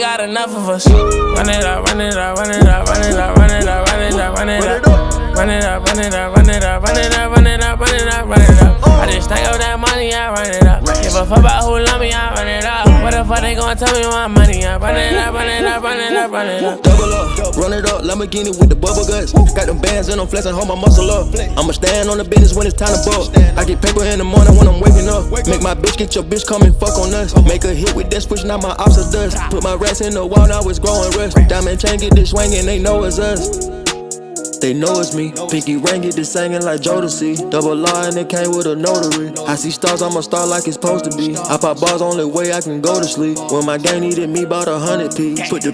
they got enough of us. Run it up, run it up, run it up, run it up, run it up, run it up, run it up. Run it up, run it up, run it up, run it up, run it up, run it up, run it up. I just think of that money, I run it up. Give a fuck about who love me, I run it up. What the fuck they gon' tell me my money? I run it up, run it up, run it up, run it up. Double up, run it up, Lamborghini with the bubble guts. Got them bands and I'm flexing, hold my muscle up. I'ma stand on the business when it's time to bust. I get paper in the morning when I'm waking up. Make my bitch get your bitch come and fuck on us. Make a hit with that switch, now my ops are dust. Put my rats in the wall, now it's growing rust. Diamond chain get this swinging, they know it's us. They know it's me. Pinky ring get this singing like Jodeci. Double R and it came with a notary. I see stars, I'm a star like it's supposed to be. I pop bars, only way I can go to sleep. When my gang needed me, bought 100 P. Put the